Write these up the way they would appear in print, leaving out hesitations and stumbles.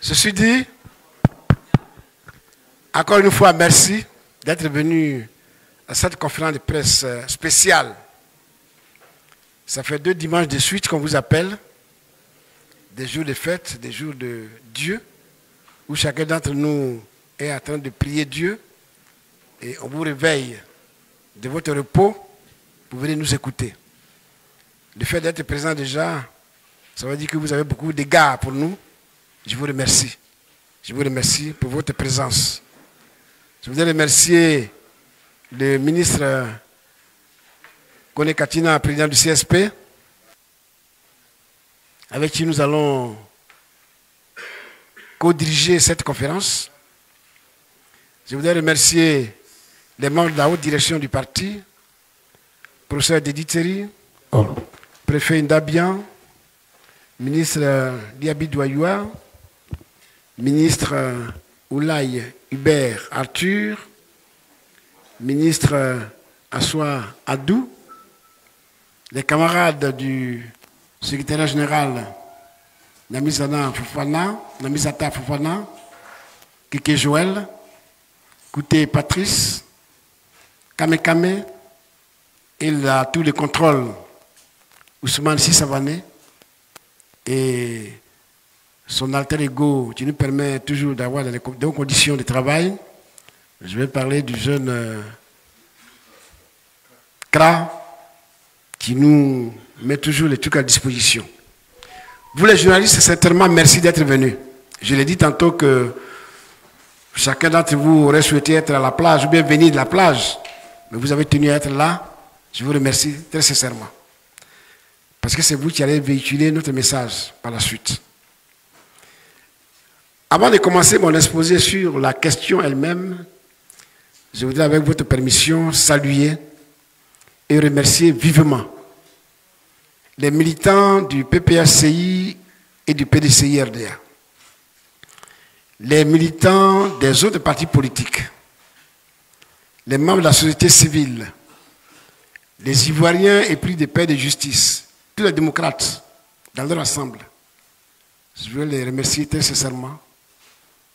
Ceci dit, encore une fois, merci d'être venu à cette conférence de presse spéciale. Ça fait 2 dimanches de suite qu'on vous appelle, des jours de fête, des jours de Dieu, où chacun d'entre nous est en train de prier Dieu, et on vous réveille de votre repos pour venir nous écouter. Le fait d'être présent déjà, ça veut dire que vous avez beaucoup d'égards pour nous. Je vous remercie. Je vous remercie pour votre présence. Je voudrais remercier le ministre Kone Katina, président du CSP, avec qui nous allons co-diriger cette conférence. Je voudrais remercier les membres de la haute direction du parti, professeur Dedi Tseri, préfet Ndabian, ministre Diaby Douayoua, ministre Oulaye Hubert Arthur, ministre Assoua Adou, les camarades du secrétaire général Namisata Fofana, Keke Joël, Kouté Patrice, Kame Kame, et tous les contrôles, Ousmane Sissavané, et son alter ego qui nous permet toujours d'avoir de bonnes conditions de travail. Je vais parler du jeune Kra qui nous met toujours les trucs à disposition. Vous les journalistes, certainement merci d'être venus. Je l'ai dit tantôt que chacun d'entre vous aurait souhaité être à la plage ou bien venir de la plage, mais vous avez tenu à être là. Je vous remercie très sincèrement. Parce que c'est vous qui allez véhiculer notre message par la suite. Avant de commencer mon exposé sur la question elle-même, je voudrais avec votre permission saluer et remercier vivement les militants du PPACI et du PDCI-RDA, les militants des autres partis politiques, les membres de la société civile, les Ivoiriens épris de paix et de justice, tous les démocrates dans leur ensemble. Je veux les remercier très sincèrement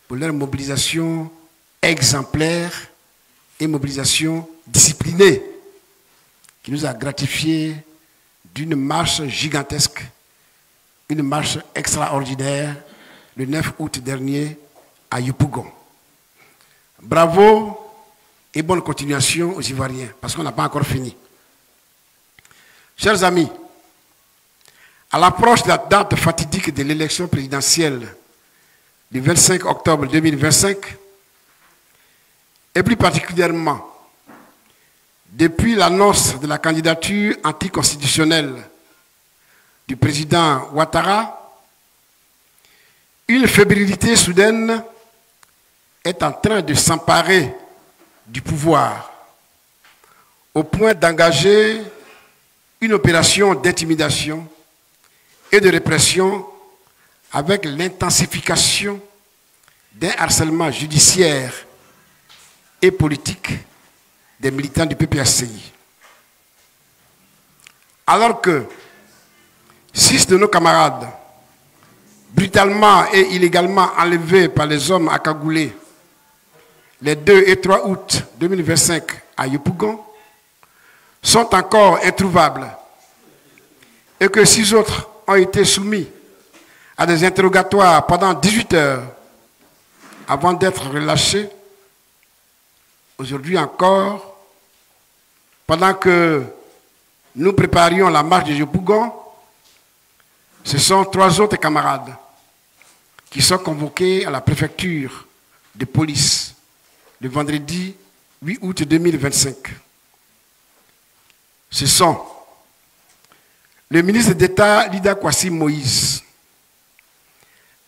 pour leur mobilisation exemplaire et mobilisation disciplinée qui nous a gratifié d'une marche gigantesque, une marche extraordinaire le 9 août dernier à Yopougon. Bravo et bonne continuation aux Ivoiriens, parce qu'on n'a pas encore fini. Chers amis, à l'approche de la date fatidique de l'élection présidentielle du 25 octobre 2025, et plus particulièrement depuis l'annonce de la candidature anticonstitutionnelle du président Ouattara, une fébrilité soudaine est en train de s'emparer du pouvoir au point d'engager une opération d'intimidation et de répression avec l'intensification d'un harcèlement judiciaire et politique des militants du PPACI. Alors que 6 de nos camarades, brutalement et illégalement enlevés par les hommes accagoulés les 2 et 3 août 2025 à Yopougon, sont encore introuvables, et que 6 autres ont été soumis à des interrogatoires pendant 18 heures avant d'être relâchés. Aujourd'hui encore, pendant que nous préparions la marche de Yopougon, ce sont 3 autres camarades qui sont convoqués à la préfecture de police le vendredi 8 août 2025. Ce sont le ministre d'État Lida Kwasi Moïse,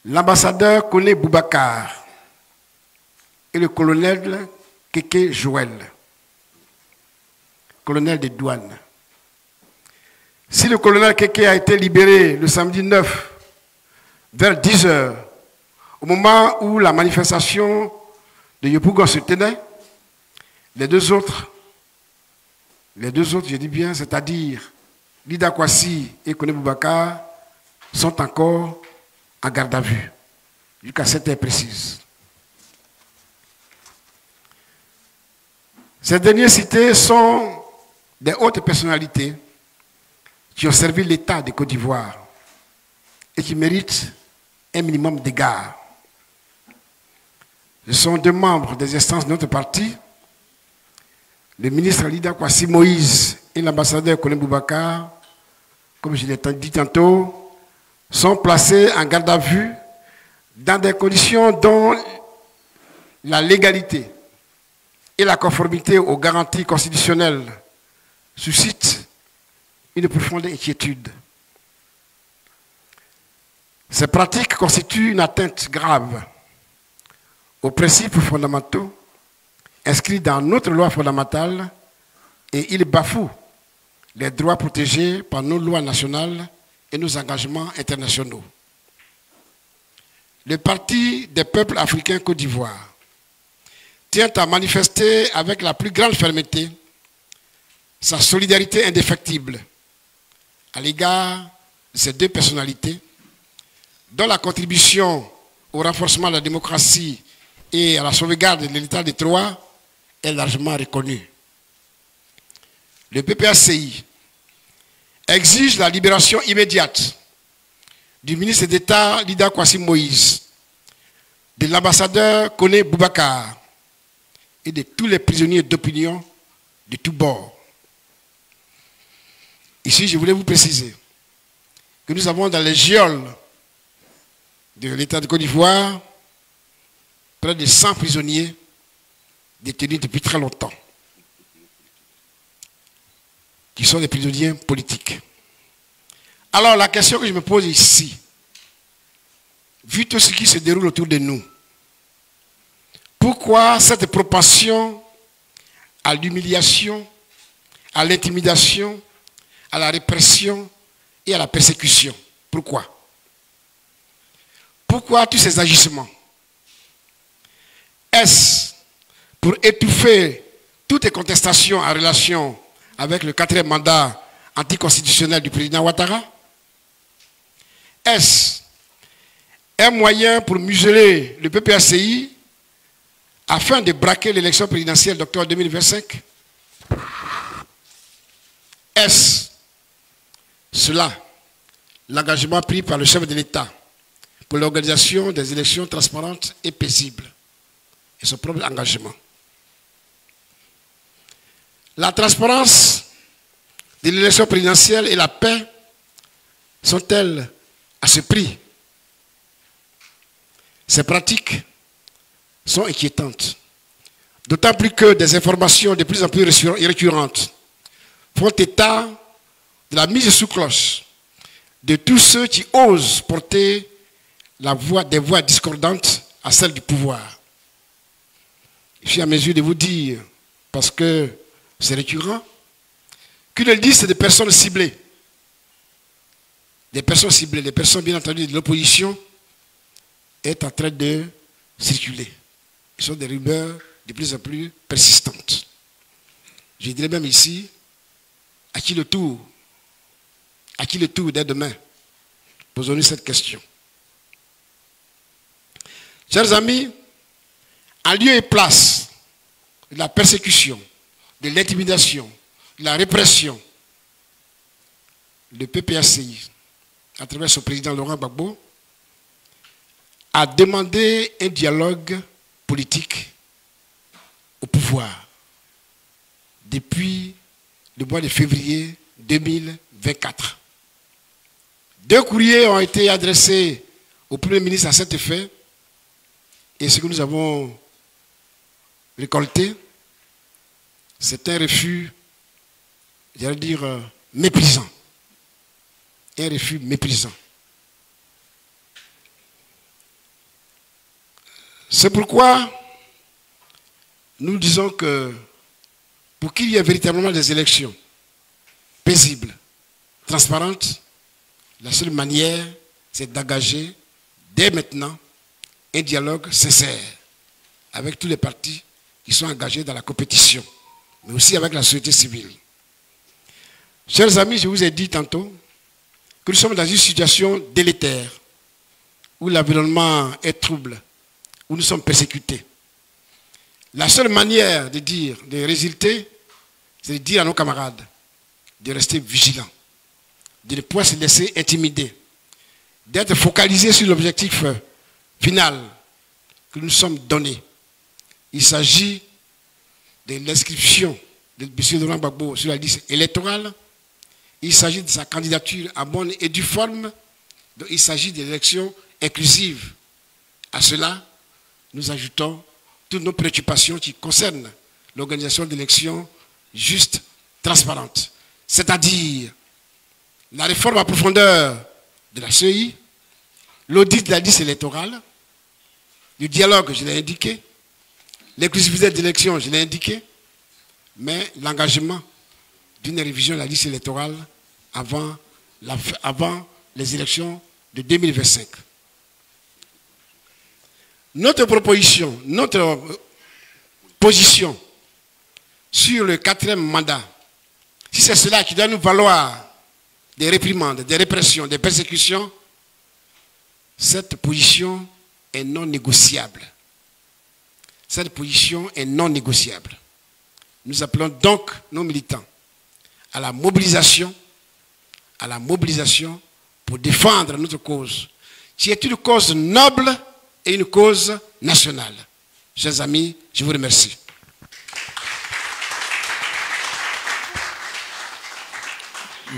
l'ambassadeur Kone Boubacar et le colonel Keke Joël, colonel des douanes. Si le colonel Keke a été libéré le samedi 9 vers 10 h, au moment où la manifestation de Yopougon se tenait, les deux autres, je dis bien, c'est-à-dire Lida Kwasi et Kone Boubacar, sont encore en garde à vue. jusqu'à cette heure précise. Ces derniers cités sont des hautes personnalités qui ont servi l'État de Côte d'Ivoire et qui méritent un minimum d'égard. Ce sont deux membres des instances de notre parti, le ministre Alida Kwasi Moïse et l'ambassadeur Colin Boubacar, comme je l'ai dit tantôt, sont placés en garde à vue dans des conditions dont la légalité et la conformité aux garanties constitutionnelles suscitent une profonde inquiétude. Ces pratiques constituent une atteinte grave aux principes fondamentaux inscrits dans notre loi fondamentale et ils bafouent les droits protégés par nos lois nationales et nos engagements internationaux. Le Parti des peuples africains Côte d'Ivoire tient à manifester avec la plus grande fermeté sa solidarité indéfectible à l'égard de ces deux personnalités dont la contribution au renforcement de la démocratie et à la sauvegarde de l'État de droit est largement reconnue. Le PPACI exige la libération immédiate du ministre d'État Alida Kwasi Moïse, de l'ambassadeur Colin Boubacar et de tous les prisonniers d'opinion de tous bords. Ici, je voulais vous préciser que nous avons dans les geôles de l'État de Côte d'Ivoire près de 100 prisonniers détenus depuis très longtemps, qui sont des prisonniers politiques. Alors la question que je me pose ici, vu tout ce qui se déroule autour de nous, pourquoi cette propension à l'humiliation, à l'intimidation, à la répression et à la persécution? Pourquoi? Pourquoi tous ces agissements? Est-ce pour étouffer toutes les contestations en relation avec le 4e mandat anticonstitutionnel du président Ouattara? Est-ce un moyen pour museler le PPACI afin de braquer l'élection présidentielle d'octobre 2025? Est-ce cela l'engagement pris par le chef de l'État pour l'organisation des élections transparentes et paisibles et son propre engagement? La transparence de l'élection présidentielle et la paix sont-elles à ce prix? Ces pratiques sont inquiétantes, d'autant plus que des informations de plus en plus récurrentes font état de la mise sous cloche de tous ceux qui osent porter des voix discordantes à celles du pouvoir. Je suis à mesure de vous dire, parce que c'est récurrent, qu'une liste de personnes ciblées, des personnes bien entendu de l'opposition, est en train de circuler. Ce sont des rumeurs de plus en plus persistantes. Je dirais même ici, à qui le tour dès demain? Posons-nous cette question. Chers amis, en lieu et place de la persécution, de l'intimidation, de la répression, le PPACI, à travers son président Laurent Gbagbo, a demandé un dialogue politique au pouvoir depuis le mois de février 2024. 2 courriers ont été adressés au Premier ministre à cet effet, et ce que nous avons récolté, c'est un refus, j'allais dire, méprisant. Un refus méprisant. C'est pourquoi nous disons que pour qu'il y ait véritablement des élections paisibles, transparentes, la seule manière, c'est d'engager dès maintenant un dialogue sincère avec tous les partis qui sont engagés dans la compétition, mais aussi avec la société civile. Chers amis, je vous ai dit tantôt que nous sommes dans une situation délétère où l'environnement est trouble, où nous sommes persécutés. La seule manière de dire, de résulter, c'est de dire à nos camarades de rester vigilants, de ne pas se laisser intimider, d'être focalisés sur l'objectif final que nous sommes donnés. Il s'agit de l'inscription de M. Laurent Gbagbo sur la liste électorale. Il s'agit de sa candidature à bonne et due forme. Donc il s'agit d'élections inclusives. À cela, nous ajoutons toutes nos préoccupations qui concernent l'organisation d'élections justes, transparentes. C'est-à-dire la réforme à profondeur de la CEI, l'audit de la liste électorale, le dialogue, je l'ai indiqué, l'inclusivité d'élections, je l'ai indiqué, mais l'engagement d'une révision de la liste électorale avant les élections de 2025. Notre proposition, notre position sur le 4e mandat, si c'est cela qui doit nous valoir des réprimandes, des répressions, des persécutions, cette position est non négociable. Cette position est non négociable. Nous appelons donc nos militants à la mobilisation pour défendre notre cause, qui est une cause noble et une cause nationale. Chers amis, je vous remercie.